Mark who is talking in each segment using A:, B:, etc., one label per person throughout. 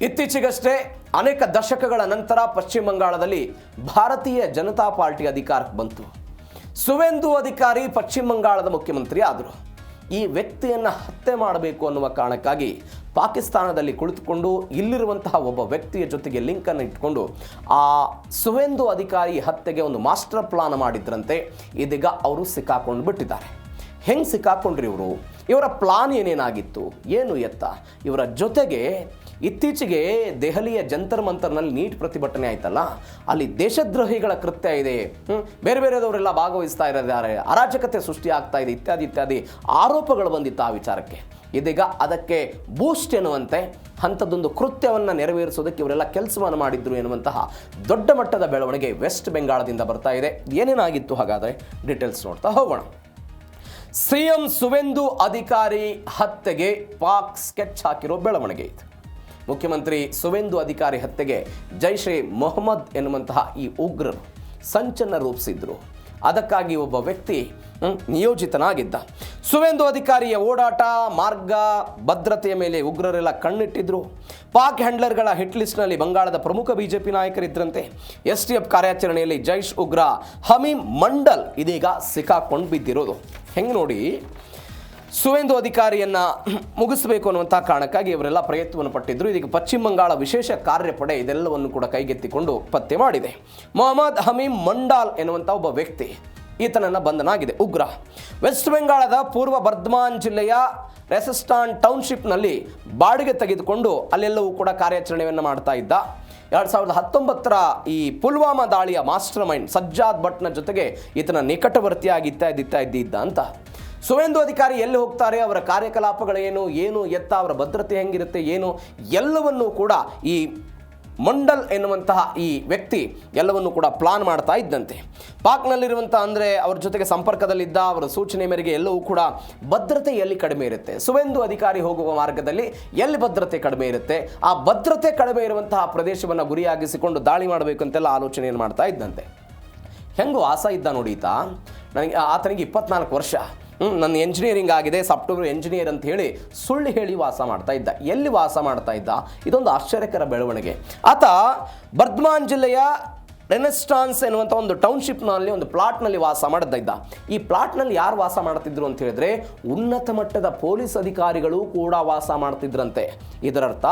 A: ಇತ್ತೀಚೆಗಷ್ಟೇ ಅನೇಕ ದಶಕಗಳ ನಂತರ ಪಶ್ಚಿಮ ಬಂಗಾಳದಲ್ಲಿ ಭಾರತೀಯ ಜನತಾ ಪಾರ್ಟಿ ಅಧಿಕಾರಕ್ಕೆ ಬಂತು. ಸುವೇಂದು ಅಧಿಕಾರಿ ಪಶ್ಚಿಮ ಬಂಗಾಳದ ಮುಖ್ಯಮಂತ್ರಿ ಆದರು. ಈ ವ್ಯಕ್ತಿಯನ್ನು ಹತ್ಯೆ ಮಾಡಬೇಕು ಅನ್ನುವ ಕಾರಣಕ್ಕಾಗಿ ಪಾಕಿಸ್ತಾನದಲ್ಲಿ ಕುಳಿತುಕೊಂಡು ಇಲ್ಲಿರುವಂತಹ ಒಬ್ಬ ವ್ಯಕ್ತಿಯ ಜೊತೆಗೆ ಲಿಂಕನ್ನು ಇಟ್ಕೊಂಡು ಆ ಸುವೇಂದು ಅಧಿಕಾರಿ ಹತ್ಯೆಗೆ ಒಂದು ಮಾಸ್ಟರ್ ಪ್ಲಾನ್ ಮಾಡಿದ್ರಂತೆ. ಇದೀಗ ಅವರು ಸಿಕ್ಕಾಕೊಂಡು ಬಿಟ್ಟಿದ್ದಾರೆ. ಹೆಂಗೆ ಸಿಕ್ಕಾಕೊಂಡ್ರಿ ಇವರು? ಇವರ ಪ್ಲಾನ್ ಏನೇನಾಗಿತ್ತು, ಏನು ಎತ್ತ? ಇವರ ಜೊತೆಗೆ ಇತ್ತೀಚೆಗೆ ದೆಹಲಿಯ ಜಂತರ್ ಮಂತರ್ನಲ್ಲಿ ನೀಟ್ ಪ್ರತಿಭಟನೆ ಆಯ್ತಲ್ಲ, ಅಲ್ಲಿ ದೇಶದ್ರೋಹಿಗಳ ಕೃತ್ಯ ಇದೆ, ಬೇರೆ ಬೇರೆದವರೆಲ್ಲ ಭಾಗವಹಿಸ್ತಾ ಇದ್ದಾರೆ, ಅರಾಜಕತೆ ಸೃಷ್ಟಿ ಆಗ್ತಾ ಇದೆ, ಇತ್ಯಾದಿ ಇತ್ಯಾದಿ ಆರೋಪಗಳು ಬಂದಿತ್ತು ಆ ವಿಚಾರಕ್ಕೆ. ಇದೀಗ ಅದಕ್ಕೆ ಬೂಸ್ಟ್ ಎನ್ನುವಂತೆ ಅಂಥದ್ದೊಂದು ಕೃತ್ಯವನ್ನು ನೆರವೇರಿಸೋದಕ್ಕೆ ಇವರೆಲ್ಲ ಕೆಲಸವನ್ನು ಮಾಡಿದ್ರು ಎನ್ನುವಂತಹ ದೊಡ್ಡ ಮಟ್ಟದ ಬೆಳವಣಿಗೆ ವೆಸ್ಟ್ ಬೆಂಗಾಳದಿಂದ ಬರ್ತಾ ಇದೆ. ಏನೇನಾಗಿತ್ತು ಹಾಗಾದರೆ ಡೀಟೇಲ್ಸ್ ನೋಡ್ತಾ ಹೋಗೋಣ. ಸಿಎಂ ಸುವೇಂದು ಅಧಿಕಾರಿ ಹತ್ಯೆಗೆ ಪಾಕ್ ಸ್ಕೆಚ್ ಹಾಕಿರೋ ಬೆಳವಣಿಗೆ ಇದು. ಮುಖ್ಯಮಂತ್ರಿ ಸುವೇಂದು ಅಧಿಕಾರಿ ಹತ್ಯೆಗೆ ಜೈಷ್ ಎ ಮೊಹಮ್ಮದ್ ಎನ್ನುವಂತಹ ಈ ಉಗ್ರರು ಸಂಚನ್ನು ರೂಪಿಸಿದ್ರು. ಅದಕ್ಕಾಗಿ ಒಬ್ಬ ವ್ಯಕ್ತಿ ನಿಯೋಜಿತನಾಗಿದ್ದ. ಸುವೇಂದು ಅಧಿಕಾರಿಯ ಓಡಾಟ, ಮಾರ್ಗ, ಭದ್ರತೆಯ ಮೇಲೆ ಉಗ್ರರೆಲ್ಲ ಕಣ್ಣಿಟ್ಟಿದ್ರು. ಪಾಕ್ ಹ್ಯಾಂಡ್ಲರ್ಗಳ ಹಿಟ್ ಲಿಸ್ಟ್ನಲ್ಲಿ ಬಂಗಾಳದ ಪ್ರಮುಖ ಬಿಜೆಪಿ ನಾಯಕರಿದ್ರಂತೆ. STF ಕಾರ್ಯಾಚರಣೆಯಲ್ಲಿ ಜೈಷ್ ಉಗ್ರ ಹಮೀಮ್ ಮಂಡಲ್ ಇದೀಗ ಸಿಕ್ಕಾಕೊಂಡು ಬಿದ್ದಿರೋದು. ಹೆಂಗೆ ನೋಡಿ, ಸುವೇಂದು ಅಧಿಕಾರಿಯನ್ನು ಮುಗಿಸಬೇಕು ಅನ್ನುವಂಥ ಕಾರಣಕ್ಕಾಗಿ ಇವರೆಲ್ಲ ಪ್ರಯತ್ನವನ್ನು ಪಟ್ಟಿದ್ರು. ಇದೀಗ ಪಶ್ಚಿಮ ಬಂಗಾಳ ವಿಶೇಷ ಕಾರ್ಯಪಡೆ ಇದೆಲ್ಲವನ್ನು ಕೂಡ ಕೈಗೆತ್ತಿಕೊಂಡು ಪತ್ತೆ ಮಾಡಿದೆ. ಮೊಹಮ್ಮದ್ ಹಮೀಮ್ ಮಂಡಾಲ್ ಎನ್ನುವಂಥ ಒಬ್ಬ ವ್ಯಕ್ತಿ, ಈತನನ್ನು ಬಂಧನಾಗಿದೆ ಉಗ್ರ. ವೆಸ್ಟ್ ಬೆಂಗಾಳದ ಪೂರ್ವ ಬರ್ಧಮಾನ್ ಜಿಲ್ಲೆಯ ರೆಸಿಸ್ಟಾನ್ ಟೌನ್ಶಿಪ್ನಲ್ಲಿ ಬಾಡಿಗೆ ತೆಗೆದುಕೊಂಡು ಅಲ್ಲೆಲ್ಲವೂ ಕೂಡ ಕಾರ್ಯಾಚರಣೆಯನ್ನು ಮಾಡ್ತಾ ಇದ್ದ. 2019ರ ಈ ಪುಲ್ವಾಮಾ ದಾಳಿಯ ಮಾಸ್ಟರ್ ಮೈಂಡ್ ಸಜ್ಜಾದ್ ಭಟ್ನ ಜೊತೆಗೆ ಈತನ ನಿಕಟವರ್ತಿಯಾಗಿ ಇದ್ದ ಅಂತ. ಸುವೇಂದು ಅಧಿಕಾರಿ ಎಲ್ಲಿ ಹೋಗ್ತಾರೆ, ಅವರ ಕಾರ್ಯಕಲಾಪಗಳೇನು, ಏನು ಎತ್ತ, ಅವರ ಭದ್ರತೆ ಹೆಂಗಿರುತ್ತೆ, ಏನು ಎಲ್ಲವನ್ನೂ ಕೂಡ ಈ ಮಂಡಲ್ ಎನ್ನುವಂತಹ ಈ ವ್ಯಕ್ತಿ ಎಲ್ಲವನ್ನೂ ಕೂಡ ಪ್ಲಾನ್ ಮಾಡ್ತಾ ಇದ್ದಂತೆ. ಪಾಕ್ನಲ್ಲಿರುವಂಥ ಅಂದರೆ ಅವ್ರ ಜೊತೆಗೆ ಸಂಪರ್ಕದಲ್ಲಿದ್ದ, ಅವರ ಸೂಚನೆ ಮೇರೆಗೆ ಎಲ್ಲವೂ ಕೂಡ ಭದ್ರತೆ ಎಲ್ಲಿ ಕಡಿಮೆ ಇರುತ್ತೆ, ಸುವೇಂದು ಅಧಿಕಾರಿ ಹೋಗುವ ಮಾರ್ಗದಲ್ಲಿ ಎಲ್ಲಿ ಭದ್ರತೆ ಕಡಿಮೆ ಇರುತ್ತೆ, ಆ ಭದ್ರತೆ ಕಡಿಮೆ ಇರುವಂತಹ ಪ್ರದೇಶವನ್ನು ಗುರಿಯಾಗಿಸಿಕೊಂಡು ದಾಳಿ ಮಾಡಬೇಕು ಅಂತೆಲ್ಲ ಆಲೋಚನೆಯನ್ನು ಮಾಡ್ತಾ ಇದ್ದಂತೆ. ಹೆಂಗೂ ಆಸೆ ಇದ್ದ ನೋಡಿ ಈತ. ಆತನಿಗೆ 24 ವರ್ಷ. ನನ್ನ ಎಂಜಿನಿಯರಿಂಗ್ ಆಗಿದೆ, ಸಾಫ್ಟ್ವೇರ್ ಎಂಜಿನಿಯರ್ ಅಂತ ಹೇಳಿ ಸುಳ್ಳು ಹೇಳಿ ವಾಸ ಮಾಡ್ತಾ ಇದ್ದ. ಎಲ್ಲಿ ವಾಸ ಮಾಡ್ತಾ ಇದ್ದ? ಇದೊಂದು ಆಶ್ಚರ್ಯಕರ ಬೆಳವಣಿಗೆ. ಆತ ಬರ್ಧಮಾನ್ ಜಿಲ್ಲೆಯ ರೆನೆಸ್ಟಾನ್ಸ್ ಎನ್ನುವಂಥ ಒಂದು ಟೌನ್ಶಿಪ್ನಲ್ಲಿ ಒಂದು ಪ್ಲಾಟ್ನಲ್ಲಿ ವಾಸ ಮಾಡ್ತಾ ಇದ್ದ. ಈ ಪ್ಲಾಟ್ನಲ್ಲಿ ಯಾರು ವಾಸ ಮಾಡ್ತಿದ್ರು ಅಂತ ಹೇಳಿದ್ರೆ ಉನ್ನತ ಮಟ್ಟದ ಪೊಲೀಸ್ ಅಧಿಕಾರಿಗಳು ಕೂಡ ವಾಸ ಮಾಡ್ತಿದ್ರಂತೆ. ಇದರರ್ಥ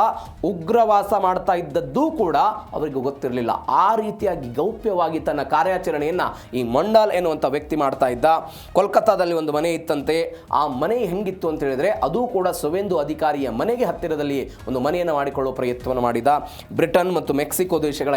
A: ಉಗ್ರ ವಾಸ ಮಾಡ್ತಾ ಇದ್ದದ್ದೂ ಕೂಡ ಅವರಿಗೆ ಗೊತ್ತಿರಲಿಲ್ಲ. ಆ ರೀತಿಯಾಗಿ ಗೌಪ್ಯವಾಗಿ ತನ್ನ ಕಾರ್ಯಾಚರಣೆಯನ್ನು ಈ ಮಂಡಾಲ್ ಎನ್ನುವಂಥ ವ್ಯಕ್ತಿ ಮಾಡ್ತಾ ಇದ್ದ. ಕೋಲ್ಕತ್ತಾದಲ್ಲಿ ಒಂದು ಮನೆ ಇತ್ತಂತೆ. ಆ ಮನೆ ಹೆಂಗಿತ್ತು ಅಂತ ಹೇಳಿದ್ರೆ ಅದು ಕೂಡ ಸುವೇಂದು ಅಧಿಕಾರಿಯ ಮನೆಗೆ ಹತ್ತಿರದಲ್ಲಿ ಒಂದು ಮನೆಯನ್ನು ಮಾಡಿಕೊಳ್ಳುವ ಪ್ರಯತ್ನವನ್ನು ಮಾಡಿದ. ಬ್ರಿಟನ್ ಮತ್ತು ಮೆಕ್ಸಿಕೋ ದೇಶಗಳ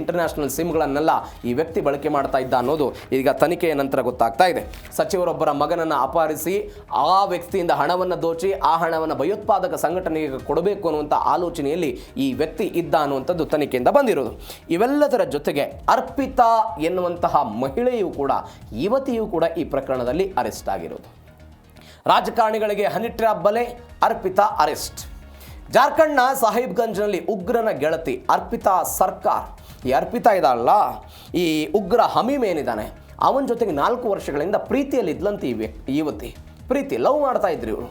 A: ಇಂಟರ್ನ್ಯಾಷನಲ್ ಸಿಮ್ಗಳನ್ನೆಲ್ಲ ಈ ವ್ಯಕ್ತಿ ಬಳಕೆ ಮಾಡ್ತಾ ಇದ್ದ ಅನ್ನೋದು ಈಗ ತನಿಖೆಯ ನಂತರ ಗೊತ್ತಾಗ್ತಾ ಇದೆ. ಸಚಿವರೊಬ್ಬರ ಮಗನನ್ನು ಅಪಹರಿಸಿ ಆ ವ್ಯಕ್ತಿಯಿಂದ ಹಣವನ್ನು ದೋಚಿ ಆ ಹಣವನ್ನು ಭಯೋತ್ಪಾದಕ ಸಂಘಟನೆಗೆ ಕೊಡಬೇಕು ಅನ್ನುವಂಥ ಆಲೋಚನೆಯಲ್ಲಿ ಈ ವ್ಯಕ್ತಿ ಇದ್ದ ಅನ್ನುವಂಥದ್ದು ತನಿಖೆಯಿಂದ ಬಂದಿರೋದು. ಇವೆಲ್ಲದರ ಜೊತೆಗೆ ಅರ್ಪಿತಾ ಎನ್ನುವಂತಹ ಮಹಿಳೆಯೂ ಕೂಡ, ಯುವತಿಯೂ ಕೂಡ ಈ ಪ್ರಕರಣದಲ್ಲಿ ಅರೆಸ್ಟ್ ಆಗಿರೋದು. ರಾಜಕಾರಣಿಗಳಿಗೆ ಹನಿ ಟ್ರ್ಯಾಪ್ ಬಲೆ, ಅರ್ಪಿತಾ ಅರೆಸ್ಟ್. ಜಾರ್ಖಂಡ್ನ ಸಾಹಿಬ್ಗಂಜ್ನಲ್ಲಿ ಉಗ್ರನ ಗೆಳತಿ ಅರ್ಪಿತಾ ಸರ್ಕಾರ್, ಈ ಅರ್ಪಿತಾ ಇದ್ದಾಳಲ್ಲ, ಈ ಉಗ್ರ ಹಮೀಮ್ ಏನಿದ್ದಾನೆ ಅವನ ಜೊತೆಗೆ 4 ವರ್ಷಗಳಿಂದ ಪ್ರೀತಿಯಲ್ಲಿ ಇದ್ಲಂತ ಈ ಯುವತಿ. ಲವ್ ಮಾಡ್ತಾ ಇದ್ರು ಇವರು.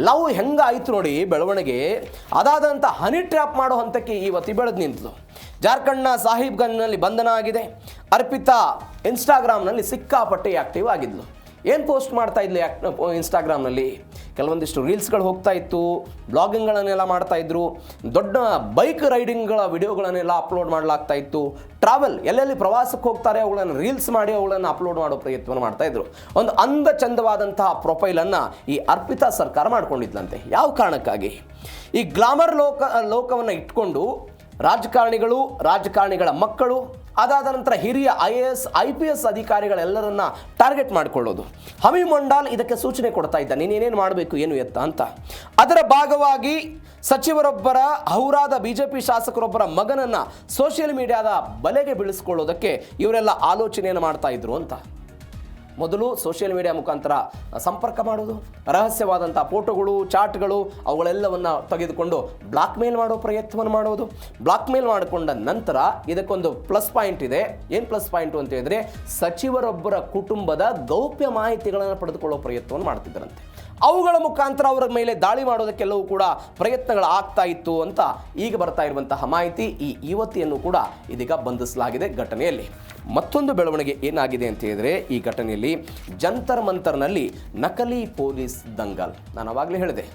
A: ಲವ್ ಹೆಂಗಾಯಿತು ನೋಡಿ ಬೆಳವಣಿಗೆ. ಅದಾದಂಥ ಹನಿ ಟ್ರ್ಯಾಪ್ ಮಾಡೋ ಹಂತಕ್ಕೆ ಈ ಯುವತಿ ಬೆಳೆದು ನಿಂತಳು. ಜಾರ್ಖಂಡ್ನ ಸಾಹಿಬ್ಗಂಜ್ನಲ್ಲಿ ಬಂಧನ ಆಗಿದೆ. ಅರ್ಪಿತಾ ಇನ್ಸ್ಟಾಗ್ರಾಮ್ನಲ್ಲಿ ಸಿಕ್ಕಾಪಟ್ಟೆ ಆ್ಯಕ್ಟಿವ್ ಆಗಿದ್ಲು. ಏನು ಪೋಸ್ಟ್ ಮಾಡ್ತಾ ಇದ್ಲು ಇನ್ಸ್ಟಾಗ್ರಾಮ್ನಲ್ಲಿ? ಕೆಲವೊಂದಿಷ್ಟು ರೀಲ್ಸ್ಗಳು ಹೋಗ್ತಾ ಇತ್ತು, ಬ್ಲಾಗಿಂಗ್ಗಳನ್ನೆಲ್ಲ ಮಾಡ್ತಾ ಇದ್ರು, ದೊಡ್ಡ ಬೈಕ್ ರೈಡಿಂಗ್ಗಳ ವಿಡಿಯೋಗಳನ್ನೆಲ್ಲ ಅಪ್ಲೋಡ್ ಮಾಡಲಾಗ್ತಾ ಇತ್ತು. ಟ್ರಾವೆಲ್ ಎಲ್ಲೆಲ್ಲಿ ಪ್ರವಾಸಕ್ಕೆ ಹೋಗ್ತಾರೆ ಅವುಗಳನ್ನು ರೀಲ್ಸ್ ಮಾಡಿ ಅವುಗಳನ್ನು ಅಪ್ಲೋಡ್ ಮಾಡೋ ಪ್ರಯತ್ನವನ್ನು ಮಾಡ್ತಾ ಇದ್ರು. ಒಂದು ಅಂದ ಚಂದವಾದಂತಹ ಪ್ರೊಫೈಲನ್ನು ಈ ಅರ್ಪಿತಾ ಸರ್ಕಾರ ಮಾಡ್ಕೊಂಡಿದ್ಲಂತೆ. ಯಾವ ಕಾರಣಕ್ಕಾಗಿ? ಈ ಗ್ಲಾಮರ್ ಲೋಕವನ್ನು ಇಟ್ಕೊಂಡು ರಾಜಕಾರಣಿಗಳು, ರಾಜಕಾರಣಿಗಳ ಮಕ್ಕಳು, ಅದಾದ ನಂತರ ಹಿರಿಯ IAS IPS ಅಧಿಕಾರಿಗಳೆಲ್ಲರನ್ನ ಟಾರ್ಗೆಟ್ ಮಾಡಿಕೊಳ್ಳೋದು. ಹಮೀಮ್ ಮಂಡಾಲ್ ಇದಕ್ಕೆ ಸೂಚನೆ ಕೊಡ್ತಾ ಇದ್ದ, ನೀನೇನೇನು ಮಾಡಬೇಕು ಏನು ಎತ್ತ ಅಂತ. ಅದರ ಭಾಗವಾಗಿ ಸಚಿವರೊಬ್ಬರ ಹೌರಾದ BJP ಶಾಸಕರೊಬ್ಬರ ಮಗನನ್ನು ಸೋಷಿಯಲ್ ಮೀಡಿಯಾದ ಬಲೆಗೆ ಬೀಳಿಸ್ಕೊಳ್ಳೋದಕ್ಕೆ ಇವರೆಲ್ಲ ಆಲೋಚನೆಯನ್ನು ಮಾಡ್ತಾ ಇದ್ರು ಅಂತ. ಮೊದಲು ಸೋಷಿಯಲ್ ಮೀಡಿಯಾ ಮುಖಾಂತರ ಸಂಪರ್ಕ ಮಾಡೋದು, ರಹಸ್ಯವಾದಂಥ ಫೋಟೋಗಳು, ಚಾಟ್ಗಳು ಅವುಗಳೆಲ್ಲವನ್ನು ತೆಗೆದುಕೊಂಡು ಬ್ಲಾಕ್ ಮೇಲ್ ಮಾಡೋ ಪ್ರಯತ್ನವನ್ನು ಮಾಡೋದು. ಬ್ಲಾಕ್ ಮೇಲ್ ಮಾಡಿಕೊಂಡ ನಂತರ ಇದಕ್ಕೊಂದು ಪ್ಲಸ್ ಪಾಯಿಂಟ್ ಇದೆ. ಏನು ಪ್ಲಸ್ ಪಾಯಿಂಟು ಅಂತ ಹೇಳಿದ್ರೆ, ಸಚಿವರೊಬ್ಬರ ಕುಟುಂಬದ ಗೌಪ್ಯ ಮಾಹಿತಿಗಳನ್ನು ಪಡೆದುಕೊಳ್ಳೋ ಪ್ರಯತ್ನವನ್ನು ಮಾಡ್ತಿದ್ದರಂತೆ. ಅವುಗಳ ಮುಖಾಂತರ ಅವರ ಮೇಲೆ ದಾಳಿ ಮಾಡೋದಕ್ಕೆಲ್ಲವೂ ಕೂಡ ಪ್ರಯತ್ನಗಳು ಆಗ್ತಾ ಇತ್ತು ಅಂತ ಈಗ ಬರ್ತಾ ಇರುವಂತಹ ಮಾಹಿತಿ. ಈ ಯುವತಿಯನ್ನು ಕೂಡ ಇದೀಗ ಬಂಧಿಸಲಾಗಿದೆ ಘಟನೆಯಲ್ಲಿ. ಮತ್ತೊಂದು ಬೆಳವಣಿಗೆ ಏನಾಗಿದೆ ಅಂತ ಹೇಳಿದ್ರೆ, ಈ ಘಟನೆಯಲ್ಲಿ ಜಂತರ್ ಮಂತರ್ನಲ್ಲಿ ನಕಲಿ ಪೊಲೀಸ್ ದಂಗಲ್. ನಾನು ಅವಾಗಲೇ ಹೇಳಿದೆ,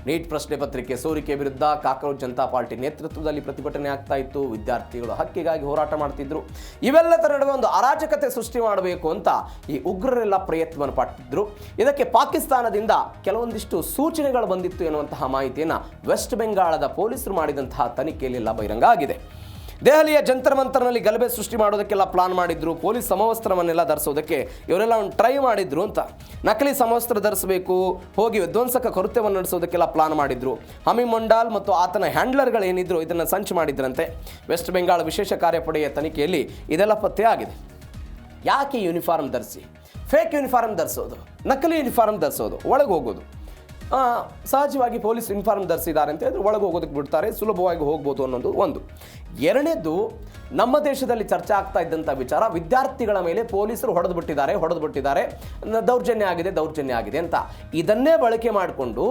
A: ನೀಟ್ ಪ್ರಶ್ನೆ ಪತ್ರಿಕೆ ಸೋರಿಕೆ ವಿರುದ್ಧ ಕಾಕ್ರೋಚ್ ಜನತಾ ಪಾರ್ಟಿ ನೇತೃತ್ವದಲ್ಲಿ ಪ್ರತಿಭಟನೆ ಆಗ್ತಾ ಇತ್ತು. ವಿದ್ಯಾರ್ಥಿಗಳು ಹಕ್ಕಿಗಾಗಿ ಹೋರಾಟ ಮಾಡ್ತಿದ್ರು. ಇವೆಲ್ಲದರ ನಡುವೆ ಒಂದು ಅರಾಜಕತೆ ಸೃಷ್ಟಿ ಮಾಡಬೇಕು ಅಂತ ಈ ಉಗ್ರರೆಲ್ಲ ಪ್ರಯತ್ನವನ್ನು ಪಟ್ಟಿದ್ರು. ಇದಕ್ಕೆ ಪಾಕಿಸ್ತಾನದಿಂದ ಕೆಲವೊಂದಿಷ್ಟು ಸೂಚನೆಗಳು ಬಂದಿತ್ತು ಎನ್ನುವಂತಹ ಮಾಹಿತಿಯನ್ನು ವೆಸ್ಟ್ ಬೆಂಗಾಳದ ಪೊಲೀಸರು ಮಾಡಿದಂತಹ ತನಿಖೆಯಲ್ಲಿ ಬಹಿರಂಗ ಆಗಿದೆ. ದೆಹಲಿಯ ಜಂತರ್ ಮಂತರ್ನಲ್ಲಿ ಗಲಭೆ ಸೃಷ್ಟಿ ಮಾಡೋದಕ್ಕೆಲ್ಲ ಪ್ಲಾನ್ ಮಾಡಿದ್ರು. ಪೊಲೀಸ್ ಸಮವಸ್ತ್ರವನ್ನೆಲ್ಲ ಧರಿಸೋದಕ್ಕೆ ಇವರೆಲ್ಲ ಒಂದು ಟ್ರೈ ಮಾಡಿದ್ರು ಅಂತ. ನಕಲಿ ಸಮವಸ್ತ್ರ ಧರಿಸಬೇಕು, ಹೋಗಿ ವಿಧ್ವಂಸಕ ಕೃತ್ಯವನ್ನು ನಡೆಸೋದಕ್ಕೆಲ್ಲ ಪ್ಲಾನ್ ಮಾಡಿದ್ರು. ಹಮೀದ್ ಮಂಡಾಲ್ ಮತ್ತು ಆತನ ಹ್ಯಾಂಡ್ಲರ್ಗಳು ಏನಿದ್ರು ಇದನ್ನು ಸಂಚು ಮಾಡಿದ್ರಂತೆ. ವೆಸ್ಟ್ ಬೆಂಗಾಳ ವಿಶೇಷ ಕಾರ್ಯಪಡೆಯ ತನಿಖೆಯಲ್ಲಿ ಇದೆಲ್ಲ ಪತ್ತೆ ಆಗಿದೆ. ಯಾಕೆ ಯೂನಿಫಾರ್ಮ್ ಧರಿಸಿ, ಫೇಕ್ ಯೂನಿಫಾರ್ಮ್ ಧರಿಸೋದು, ನಕಲಿ ಯೂನಿಫಾರ್ಮ್ ಧರಿಸೋದು, ಒಳಗೆ ಹೋಗೋದು. ಸಹಜವಾಗಿ ಪೊಲೀಸ್ ಯೂನಿಫಾರ್ಮ್ ಧರಿಸಿದ್ದಾರೆ ಅಂತ ಹೇಳಿದ್ರೆ ಒಳಗೆ ಹೋಗೋದಕ್ಕೆ ಬಿಡ್ತಾರೆ, ಸುಲಭವಾಗಿ ಹೋಗ್ಬೋದು ಅನ್ನೋದು ಒಂದು. ಎರಡನೇದು, ನಮ್ಮ ದೇಶದಲ್ಲಿ ಚರ್ಚೆ ಆಗ್ತಾ ಇದ್ದಂಥ ವಿಚಾರ, ವಿದ್ಯಾರ್ಥಿಗಳ ಮೇಲೆ ಪೊಲೀಸರು ಹೊಡೆದು ಬಿಟ್ಟಿದ್ದಾರೆ, ದೌರ್ಜನ್ಯ ಆಗಿದೆ ಅಂತ. ಇದನ್ನೇ ಬಳಕೆ ಮಾಡಿಕೊಂಡು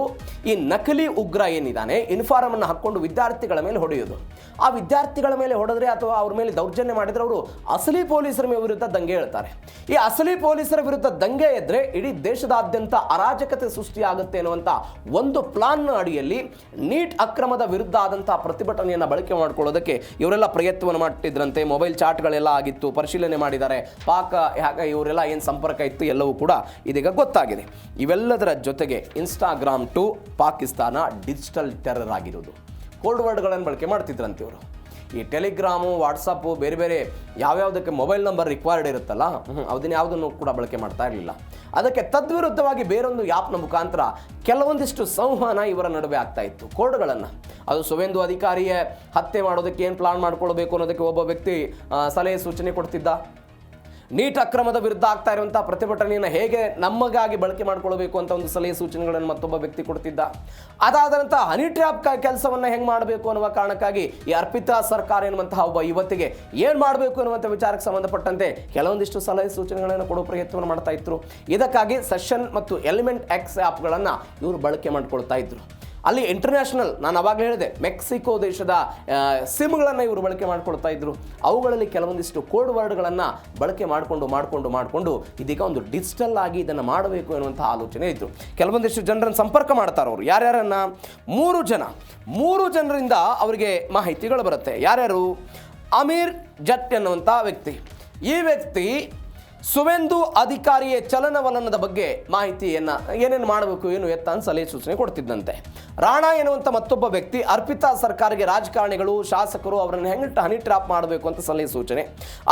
A: ಈ ನಕಲಿ ಉಗ್ರ ಏನಿದ್ದಾನೆ ಯೂನಿಫಾರ್ಮನ್ನು ಹಾಕ್ಕೊಂಡು ವಿದ್ಯಾರ್ಥಿಗಳ ಮೇಲೆ ಹೊಡೆಯೋದು. ಆ ವಿದ್ಯಾರ್ಥಿಗಳ ಮೇಲೆ ಹೊಡೆದ್ರೆ ಅಥವಾ ಅವ್ರ ಮೇಲೆ ದೌರ್ಜನ್ಯ ಮಾಡಿದ್ರೆ ಅವರು ಅಸಲಿ ಪೊಲೀಸರ ವಿರುದ್ಧ ದಂಗೆ ಹೇಳ್ತಾರೆ. ಈ ಅಸಲಿ ಪೊಲೀಸರ ವಿರುದ್ಧ ದಂಗೆ ಎದ್ರೆ ಇಡೀ ದೇಶದಾದ್ಯಂತ ಅರಾಜಕತೆ ಸೃಷ್ಟಿಯಾಗುತ್ತೆ ಅನ್ನುವಂಥ ಒಂದು ಪ್ಲಾನ್ ಅಡಿಯಲ್ಲಿ ನೀಟ್ ಅಕ್ರಮದ ವಿರುದ್ಧ ಆದಂತಹ ಪ್ರತಿಭಟನೆಯನ್ನು ಬಳಕೆ ಮಾಡಿಕೊಳ್ಳೋದಕ್ಕೆ ಇವರೆಲ್ಲ ಪ್ರಯತ್ನವನ್ನು ಮಾಡಿದ್ರಂತೆ. ಮೊಬೈಲ್ ಚಾಟ್ಗಳೆಲ್ಲ ಆಗಿತ್ತು, ಪರಿಶೀಲನೆ ಮಾಡಿದ್ದಾರೆ. ಇವರೆಲ್ಲ ಏನು ಸಂಪರ್ಕ ಇತ್ತು ಎಲ್ಲವೂ ಕೂಡ ಇದೀಗ ಗೊತ್ತಾಗಿದೆ. ಇವೆಲ್ಲದರ ಜೊತೆಗೆ Instagram to Pakistan digital terror ಆಗಿರೋದು. ಕೋಲ್ಡ್ ವರ್ಡ್ಗಳನ್ನು ಬಳಕೆ ಮಾಡ್ತಿದ್ರಂತೆ ಇವರು. ಈ ಟೆಲಿಗ್ರಾಮು, ವಾಟ್ಸಪ್ಪು, ಬೇರೆ ಬೇರೆ ಯಾವ್ಯಾವುದಕ್ಕೆ ಮೊಬೈಲ್ ನಂಬರ್ ರಿಕ್ವೈರ್ಡ್ ಇರುತ್ತಲ್ಲ, ಅದನ್ನ ಯಾವುದನ್ನು ಕೂಡ ಬಳಕೆ ಮಾಡ್ತಾ ಇರಲಿಲ್ಲ. ಅದಕ್ಕೆ ತದ್ವಿರುದ್ಧವಾಗಿ ಬೇರೊಂದು ಆ್ಯಪ್ನ ಮುಖಾಂತರ ಕೆಲವೊಂದಿಷ್ಟು ಸಂವಹನ ಇವರ ನಡುವೆ ಆಗ್ತಾ ಇತ್ತು. ಕೋಡ್ಗಳನ್ನು, ಅದು ಸುವೇಂದು ಅಧಿಕಾರಿಯ ಹತ್ಯೆ ಮಾಡೋದಕ್ಕೆ ಏನು ಪ್ಲಾನ್ ಮಾಡ್ಕೊಳ್ಬೇಕು ಅನ್ನೋದಕ್ಕೆ ಒಬ್ಬ ವ್ಯಕ್ತಿ ಸಲಹೆ ಸೂಚನೆ ಕೊಡ್ತಿದ್ದ. ನೀಟ್ ಅಕ್ರಮದ ವಿರುದ್ಧ ಆಗ್ತಾ ಇರುವಂತಹ ಪ್ರತಿಭಟನೆಯನ್ನು ಹೇಗೆ ನಮಗಾಗಿ ಬಳಕೆ ಮಾಡ್ಕೊಳ್ಬೇಕು ಅಂತ ಒಂದು ಸಲಹೆ ಸೂಚನೆಗಳನ್ನು ಮತ್ತೊಬ್ಬ ವ್ಯಕ್ತಿ ಕೊಡ್ತಿದ್ದ. ಅದಾದ ನಂತರ ಹನಿ ಟ್ರ್ಯಾಪ್ ಕೆಲಸವನ್ನು ಹೆಂಗೆ ಮಾಡಬೇಕು ಅನ್ನುವ ಕಾರಣಕ್ಕಾಗಿ ಈ ಅರ್ಪಿತಾ ಸರ್ಕಾರ ಎನ್ನುವಂತಹ ಒಬ್ಬ ಯುವತಿಗೆ ಏನು ಮಾಡಬೇಕು ಅನ್ನುವಂಥ ವಿಚಾರಕ್ಕೆ ಸಂಬಂಧಪಟ್ಟಂತೆ ಕೆಲವೊಂದಿಷ್ಟು ಸಲಹೆ ಸೂಚನೆಗಳನ್ನು ಕೊಡುವ ಪ್ರಯತ್ನವನ್ನು ಮಾಡ್ತಾ ಇದ್ರು. ಇದಕ್ಕಾಗಿ ಸೆಷನ್ ಮತ್ತು ಎಲಿಮೆಂಟ್ ಎಕ್ಸ್ ಆ್ಯಪ್ಗಳನ್ನು ಇವರು ಬಳಕೆ ಮಾಡ್ಕೊಳ್ತಾ ಇದ್ರು. ಅಲ್ಲಿ ಇಂಟರ್ನ್ಯಾಷನಲ್, ನಾನು ಅವಾಗಲೇ ಹೇಳಿದೆ, ಮೆಕ್ಸಿಕೋ ದೇಶದ ಸಿಮ್ಗಳನ್ನು ಇವರು ಬಳಕೆ ಮಾಡ್ಕೊಳ್ತಾ ಇದ್ರು. ಅವುಗಳಲ್ಲಿ ಕೆಲವೊಂದಿಷ್ಟು ಕೋಡ್ ವರ್ಡ್ಗಳನ್ನು ಬಳಕೆ ಮಾಡಿಕೊಂಡು ಇದೀಗ ಒಂದು ಡಿಜಿಟಲ್ ಆಗಿ ಇದನ್ನು ಮಾಡಬೇಕು ಎನ್ನುವಂಥ ಆಲೋಚನೆ ಇತ್ತು. ಕೆಲವೊಂದಿಷ್ಟು ಜನರನ್ನು ಸಂಪರ್ಕ ಮಾಡ್ತಾರೆ ಅವರು. ಯಾರ್ಯಾರನ್ನ? 3 ಜನರಿಂದ ಅವರಿಗೆ ಮಾಹಿತಿಗಳು ಬರುತ್ತೆ. ಯಾರ್ಯಾರು? ಅಮೀರ್ ಜಟ್ ಎನ್ನುವಂಥ ವ್ಯಕ್ತಿ. ಈ ವ್ಯಕ್ತಿ ಸುವೇಂದು ಅಧಿಕಾರಿಯ ಚಲನವಲನದ ಬಗ್ಗೆ ಮಾಹಿತಿಯನ್ನು ಏನೇನು ಮಾಡಬೇಕು ಏನು ಎತ್ತ ಅಂತ ಸಲಹೆ ಸೂಚನೆ ಕೊಡ್ತಿದ್ದಂತೆ. ರಾಣಾ ಎನ್ನುವಂಥ ಮತ್ತೊಬ್ಬ ವ್ಯಕ್ತಿ ಅರ್ಪಿತಾ ಸರ್ಕಾರಿಗೆ ರಾಜಕಾರಣಿಗಳು, ಶಾಸಕರು ಅವರನ್ನು ಹೆಂಗೆ ಹನಿ ಟ್ರ್ಯಾಪ್ ಮಾಡಬೇಕು ಅಂತ ಸಲಹೆ ಸೂಚನೆ.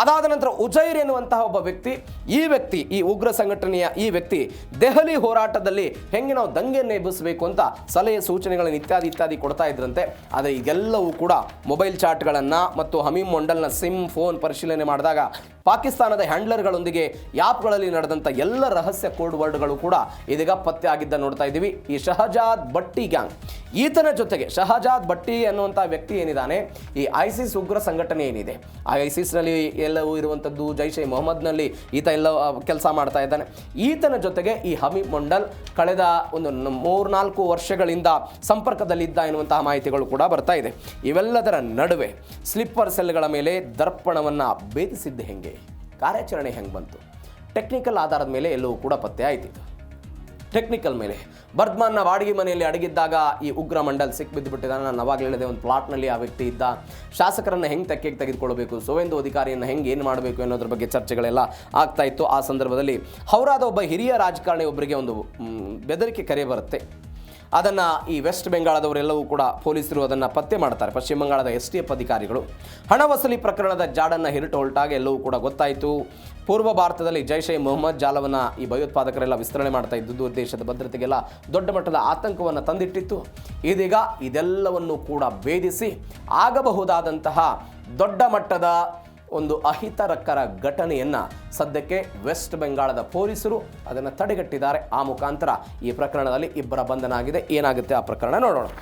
A: ಅದಾದ ನಂತರ ಉಜೈರ್ ಎನ್ನುವಂತಹ ಒಬ್ಬ ವ್ಯಕ್ತಿ, ಈ ಉಗ್ರ ಸಂಘಟನೆಯ ಈ ವ್ಯಕ್ತಿ ದೆಹಲಿ ಹೋರಾಟದಲ್ಲಿ ಹೆಂಗೆ ನಾವು ದಂಗೆಯನ್ನು ಎಬ್ಬಿಸಬೇಕು ಅಂತ ಸಲಹೆ ಸೂಚನೆಗಳನ್ನು ಇತ್ಯಾದಿ ಕೊಡ್ತಾ ಇದ್ರಂತೆ. ಆದರೆ ಈಗೆಲ್ಲವೂ ಕೂಡ ಮೊಬೈಲ್ ಚಾಟ್ಗಳನ್ನು ಮತ್ತು ಹಮೀದ್ ಮಂಡಲ್ನ ಸಿಮ್ ಫೋನ್ ಪರಿಶೀಲನೆ ಮಾಡಿದಾಗ ಪಾಕಿಸ್ತಾನದ ಹ್ಯಾಂಡ್ಲರ್ಗಳೊಂದಿಗೆ ಆ್ಯಪ್ಗಳಲ್ಲಿ ನಡೆದಂಥ ಎಲ್ಲ ರಹಸ್ಯ ಕೋಡ್ ವರ್ಡ್ಗಳು ಕೂಡ ಇದೀಗ ಪತ್ತೆ ಆಗಿದ್ದ ನೋಡ್ತಾ ಇದ್ದೀವಿ. ಈ ಶಹಜಾದ್ ಭಟ್ಟಿ ಗ್ಯಾಂಗ್, ಈತನ ಜೊತೆಗೆ ಶಹಜಾದ್ ಭಟ್ಟಿ ಅನ್ನುವಂಥ ವ್ಯಕ್ತಿ ಏನಿದ್ದಾನೆ, ಈ ಐಸಿಸ್ ಉಗ್ರ ಸಂಘಟನೆ ಏನಿದೆ, ಆ ಐಸಿಸ್ನಲ್ಲಿ ಎಲ್ಲವೂ ಇರುವಂಥದ್ದು, ಜೈಷ್ ಎ ಮೊಹಮ್ಮದ್ನಲ್ಲಿ ಈತ ಎಲ್ಲ ಕೆಲಸ ಮಾಡ್ತಾ ಇದ್ದಾನೆ. ಈತನ ಜೊತೆಗೆ ಈ ಹಮೀದ್ ಮಂಡಲ್ ಕಳೆದ ಒಂದು 3-4 ವರ್ಷಗಳಿಂದ ಸಂಪರ್ಕದಲ್ಲಿದ್ದ ಎನ್ನುವಂತಹ ಮಾಹಿತಿಗಳು ಕೂಡ ಬರ್ತಾ ಇದೆ. ಇವೆಲ್ಲದರ ನಡುವೆ ಸ್ಲಿಪ್ಪರ್ ಸೆಲ್ಗಳ ಮೇಲೆ ದರ್ಪಣವನ್ನು ಭೇದಿಸಿದ್ದು ಹೆಂಗೆ, ಕಾರ್ಯಾಚರಣೆ ಹೆಂಗೆ ಬಂತು, ಟೆಕ್ನಿಕಲ್ ಆಧಾರದ ಮೇಲೆ ಎಲ್ಲವೂ ಕೂಡ ಪತ್ತೆ ಆಯ್ತಿತ್ತು. ಟೆಕ್ನಿಕಲ್ ಮೇಲೆ ಬರ್ದ್ಮಾನ್ನ ಬಾಡಿಗೆ ಮನೆಯಲ್ಲಿ ಅಡಗಿದ್ದಾಗ ಈ ಉಗ್ರ ಮಂಡಲ್ ಸಿಕ್ಬಿದ್ದುಬಿಟ್ಟಿದ್ದಾನೆ. ನಾನು ಅವಾಗಲೇ ಹೇಳಿದೆ, ಒಂದು ಪ್ಲಾಟ್ನಲ್ಲಿ ಆ ವ್ಯಕ್ತಿ ಇದ್ದ. ಶಾಸಕರನ್ನು ಹೆಂಗೆ ತೆಗೆದುಕೊಳ್ಬೇಕು, ಸುವೇಂದು ಅಧಿಕಾರಿಯನ್ನು ಹೆಂಗೆ ಏನು ಮಾಡಬೇಕು ಅನ್ನೋದ್ರ ಬಗ್ಗೆ ಚರ್ಚೆಗಳೆಲ್ಲ ಆಗ್ತಾ ಇತ್ತು. ಆ ಸಂದರ್ಭದಲ್ಲಿ ಹೌರಾದ ಒಬ್ಬ ಹಿರಿಯ ರಾಜಕಾರಣಿ ಒಬ್ಬರಿಗೆ ಒಂದು ಬೆದರಿಕೆ ಕರೆ ಬರುತ್ತೆ. ಅದನ್ನು ಈ ವೆಸ್ಟ್ ಬೆಂಗಾಳದವರೆಲ್ಲವೂ ಕೂಡ ಪೊಲೀಸರು ಅದನ್ನು ಪತ್ತೆ ಮಾಡ್ತಾರೆ. ಪಶ್ಚಿಮ ಬಂಗಾಳದ STF ಅಧಿಕಾರಿಗಳು ಹಣ ವಸೂಲಿ ಪ್ರಕರಣದ ಜಾಡನ್ನು ಹಿರಿಟು ಹೊರಟಾಗ ಎಲ್ಲವೂ ಕೂಡ ಗೊತ್ತಾಯಿತು. ಪೂರ್ವ ಭಾರತದಲ್ಲಿ ಜೈಷ್ ಎ ಮೊಹಮ್ಮದ್ ಜಾಲವನ್ನು ಈ ಭಯೋತ್ಪಾದಕರೆಲ್ಲ ವಿಸ್ತರಣೆ ಮಾಡ್ತಾ ಇದ್ದುದು ದೇಶದ ಭದ್ರತೆಗೆಲ್ಲ ದೊಡ್ಡ ಮಟ್ಟದ ಆತಂಕವನ್ನು ತಂದಿಟ್ಟಿತ್ತು. ಇದೀಗ ಇದೆಲ್ಲವನ್ನು ಕೂಡ ಭೇದಿಸಿ ಆಗಬಹುದಾದಂತಹ ದೊಡ್ಡ ಮಟ್ಟದ ಒಂದು ಅಹಿತಕರ ಘಟನೆಯನ್ನು ಸದ್ಯಕ್ಕೆ ವೆಸ್ಟ್ ಬೆಂಗಾಳದ ಪೊಲೀಸರು ಅದನ್ನು ತಡೆಗಟ್ಟಿದ್ದಾರೆ. ಆ ಮುಖಾಂತರ ಈ ಪ್ರಕರಣದಲ್ಲಿ ಇಬ್ಬರ ಬಂಧನ ಆಗಿದೆ. ಏನಾಗುತ್ತೆ ಆ ಪ್ರಕರಣ ನೋಡೋಣ.